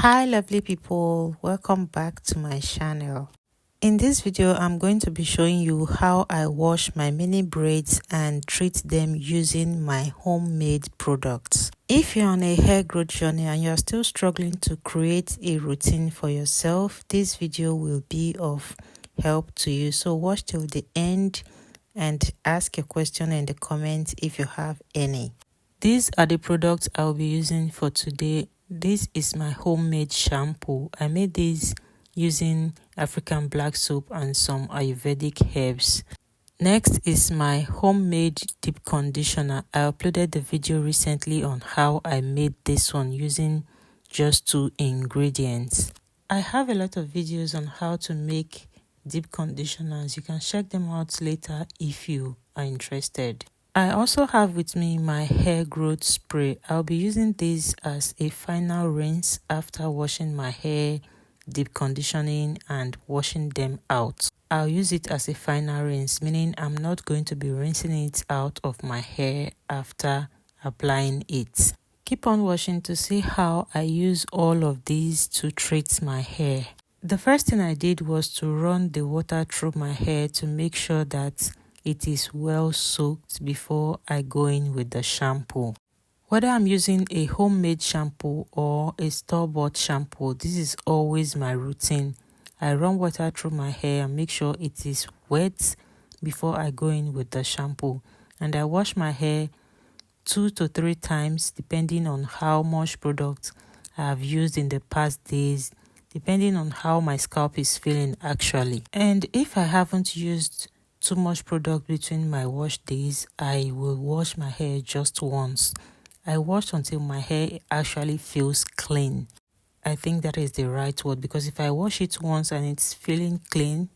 Hi lovely people, welcome back to my channel. In this video I'm going to be showing you how I wash my mini braids and treat them using my homemade products. If you're on a hair growth journey and you're still struggling to create a routine for yourself, this video will be of help to you, so watch till the end and ask your question in the comments if you have any. These are the products I'll be using for today. This is my homemade shampoo. I made this using African black soap and some Ayurvedic herbs. Next is my homemade deep conditioner. I uploaded the video recently on how I made this one using just 2 ingredients. I have a lot of videos on how to make deep conditioners. You can check them out later if you are interested. I also have with me my hair growth spray. I'll be using this as a final rinse after washing my hair, deep conditioning and washing them out. I'll use it as a final rinse, meaning I'm not going to be rinsing it out of my hair after applying it. Keep on watching to see how I use all of these to treat my hair. The first thing I did was to run the water through my hair to make sure that it is well soaked before I go in with the shampoo. Whether I'm using a homemade shampoo or a store-bought shampoo, this is always my routine. I run water through my hair and make sure it is wet before I go in with the shampoo. And I wash my hair 2 to 3 times depending on how much product I have used in the past days, depending on how my scalp is feeling actually. And if I haven't used too much product between my wash days, I will wash my hair just once. I wash until my hair actually feels clean. I think that is the right word, because if I wash it once and it's feeling clean,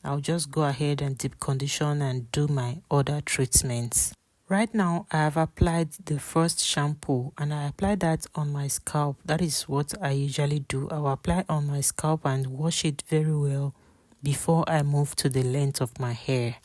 I'll just go ahead and deep condition and do my other treatments. Right now, I have applied the first shampoo and I applied that on my scalp. That is what I usually do. I will apply on my scalp and wash it very well before I move to the length of my hair.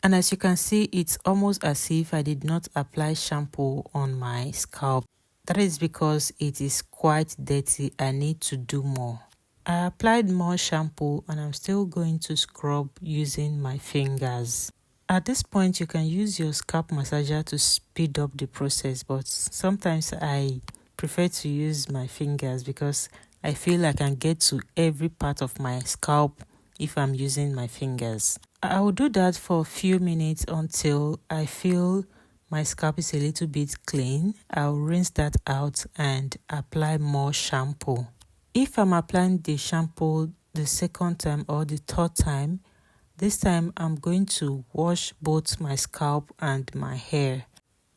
And as you can see, it's almost as if I did not apply shampoo on my scalp. That is because it is quite dirty. I need to do more. I applied more shampoo and I'm still going to scrub using my fingers. At this point, you can use your scalp massager to speed up the process, but sometimes I prefer to use my fingers because I feel I can get to every part of my scalp if I'm using my fingers. I will do that for a few minutes until I feel my scalp is a little bit clean. I'll rinse that out and apply more shampoo. If I'm applying the shampoo the second time or the third time, this time I'm going to wash both my scalp and my hair.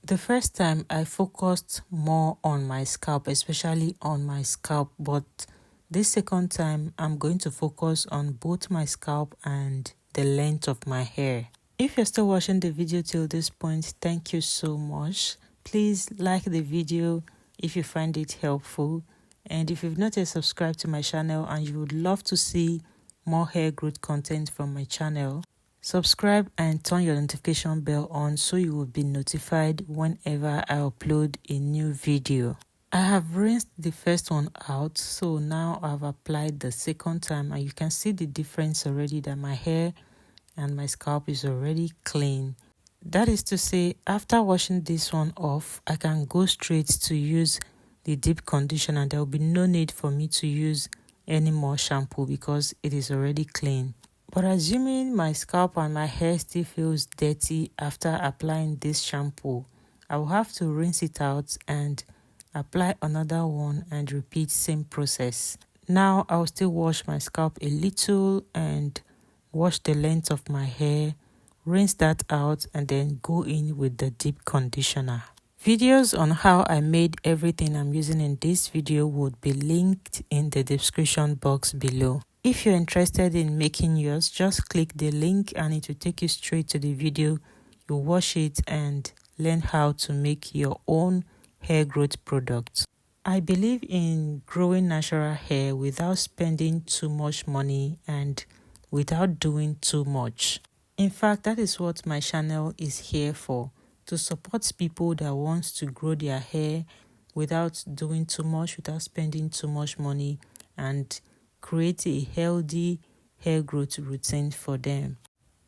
The first time I focused more on my scalp, especially on my scalp, but this second time I'm going to focus on both my scalp and the length of my hair. If you're still watching the video till this point, thank you so much. Please like the video if you find it helpful. And if you've not yet subscribed to my channel and you would love to see more hair growth content from my channel, subscribe and turn your notification bell on so you will be notified whenever I upload a new video. I have rinsed the first one out, so now I've applied the second time and you can see the difference already, that my hair and my scalp is already clean. That is to say, after washing this one off, I can go straight to use the deep conditioner. There will be no need for me to use any more shampoo because it is already clean. But assuming my scalp and my hair still feels dirty after applying this shampoo, I will have to rinse it out and apply another one and repeat same process. Now I'll still wash my scalp a little and wash the length of my hair, rinse that out and then go in with the deep conditioner. Videos on how I made everything I'm using in this video would be linked in the description box below. If you're interested in making yours, just click the link and it will take you straight to the video. You watch it and learn how to make your own hair growth products. I believe in growing natural hair without spending too much money and without doing too much. In fact, that is what my channel is here for, to support people that want to grow their hair without doing too much, without spending too much money, and create a healthy hair growth routine for them.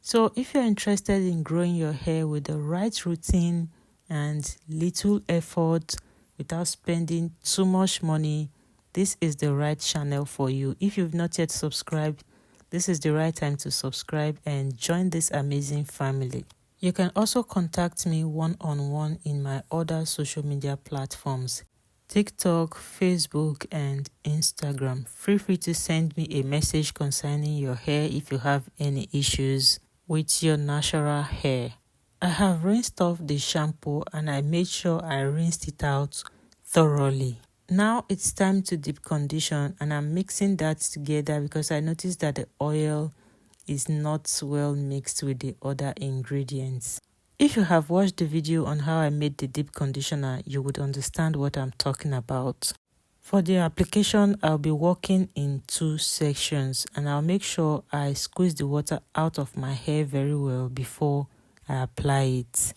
So if you're interested in growing your hair with the right routine and little effort without spending too much money, this is the right channel for you. If you've not yet subscribed, this is the right time to subscribe and join this amazing family. You can also contact me one-on-one in my other social media platforms, TikTok, Facebook, and Instagram. Feel free to send me a message concerning your hair if you have any issues with your natural hair. I have rinsed off the shampoo and I made sure I rinsed it out thoroughly. Now it's time to deep condition, and I'm mixing that together because I noticed that the oil is not well mixed with the other ingredients. If you have watched the video on how I made the deep conditioner, you would understand what I'm talking about. For the application, I'll be working in 2 sections, and I'll make sure I squeeze the water out of my hair very well before I apply it.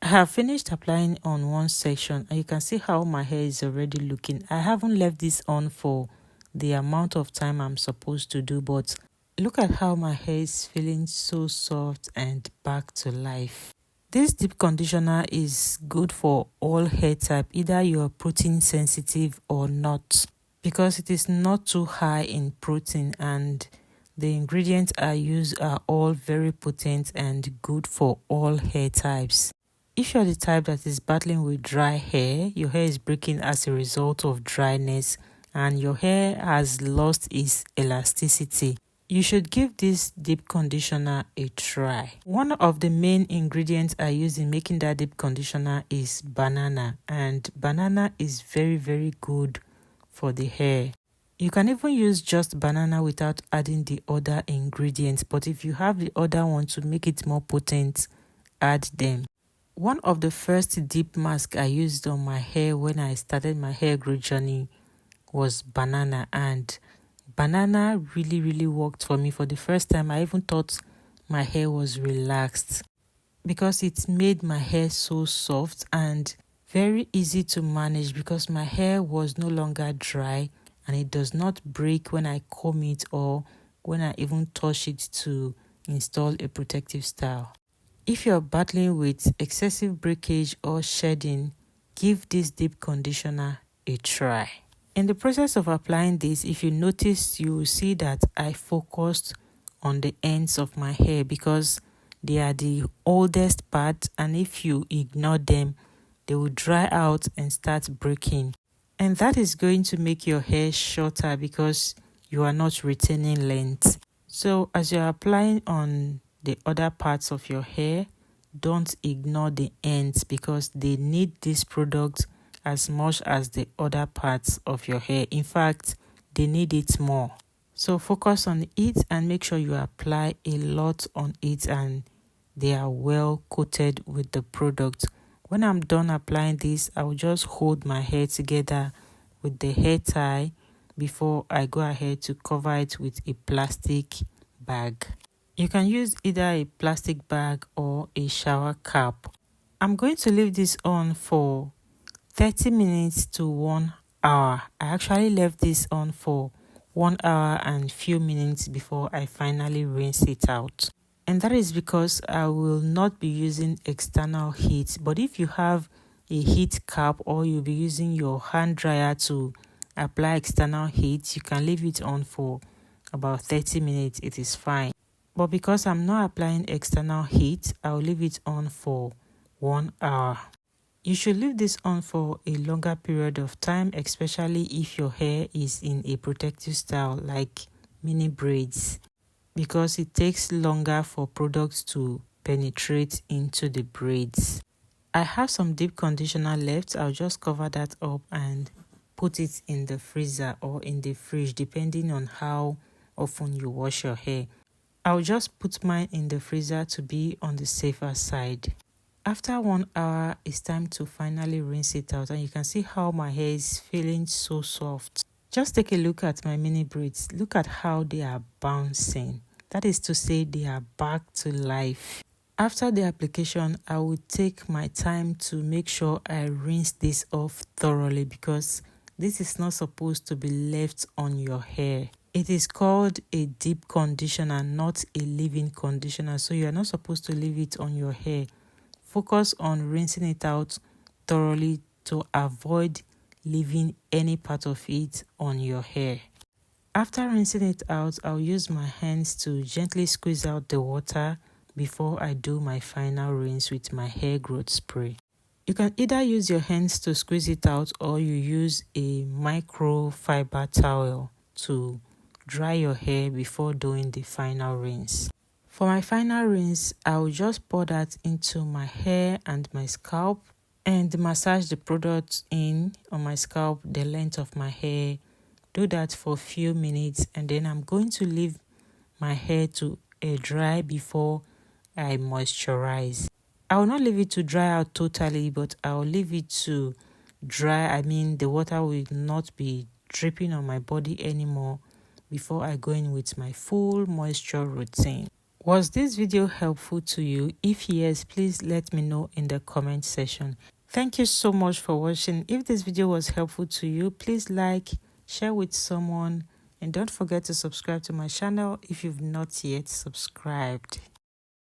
I have finished applying on 1 section, and you can see how my hair is already looking. I haven't left this on for the amount of time I'm supposed to do, but look at how my hair is feeling so soft and back to life. This deep conditioner is good for all hair type, either you are protein sensitive or not, because it is not too high in protein and the ingredients I use are all very potent and good for all hair types. If you're the type that is battling with dry hair, your hair is breaking as a result of dryness, and your hair has lost its elasticity, you should give this deep conditioner a try. One of the main ingredients I use in making that deep conditioner is banana, and banana is very good for the hair. You can even use just banana without adding the other ingredients, but if you have the other one to make it more potent, add them. One of the first deep masks I used on my hair when I started my hair growth journey was banana, and banana really worked for me. For the first time, I even thought my hair was relaxed because it made my hair so soft and very easy to manage, because my hair was no longer dry and it does not break when I comb it or when I even touch it to install a protective style. If you're battling with excessive breakage or shedding, give this deep conditioner a try. In the process of applying this, if you notice, you will see that I focused on the ends of my hair because they are the oldest part, and if you ignore them, they will dry out and start breaking. And that is going to make your hair shorter because you are not retaining length. So as you're applying on the other parts of your hair, don't ignore the ends because they need this product as much as the other parts of your hair. In fact, they need it more. So focus on it and make sure you apply a lot on it and they are well coated with the product. When I'm done applying this, I will just hold my hair together with the hair tie before I go ahead to cover it with a plastic bag. You can use either a plastic bag or a shower cap. I'm going to leave this on for 30 minutes to 1 hour. I actually left this on for 1 hour and few minutes before I finally rinse it out. And that is because I will not be using external heat. But if you have a heat cap or you'll be using your hand dryer to apply external heat, you can leave it on for about 30 minutes. It is fine. But because I'm not applying external heat, I'll leave it on for 1 hour. You should leave this on for a longer period of time, especially if your hair is in a protective style like mini braids, because it takes longer for products to penetrate into the braids. I have some deep conditioner left. I'll just cover that up and put it in the freezer or in the fridge, depending on how often you wash your hair. I'll just put mine in the freezer to be on the safer side. After 1 hour, it's time to finally rinse it out, and you can see how my hair is feeling so soft. Just take a look at my mini braids. Look at how they are bouncing. That is to say, they are back to life. After the application, I will take my time to make sure I rinse this off thoroughly because this is not supposed to be left on your hair. It is called a deep conditioner, not a leave-in conditioner. So you are not supposed to leave it on your hair. Focus on rinsing it out thoroughly to avoid leaving any part of it on your hair. After rinsing it out, I'll use my hands to gently squeeze out the water before I do my final rinse with my hair growth spray. You can either use your hands to squeeze it out or you use a microfiber towel to dry your hair before doing the final rinse. For my final rinse, I'll just pour that into my hair and my scalp and massage the product in on my scalp, the length of my hair. Do that for a few minutes and then I'm going to leave my hair to air dry before I moisturize. I will not leave it to dry out totally, but I'll leave it to dry. The water will not be dripping on my body anymore before I go in with my full moisture routine. Was this video helpful to you? If yes, please let me know in the comment section. Thank you so much for watching. If this video was helpful to you, please like, share with someone, and don't forget to subscribe to my channel if you've not yet subscribed.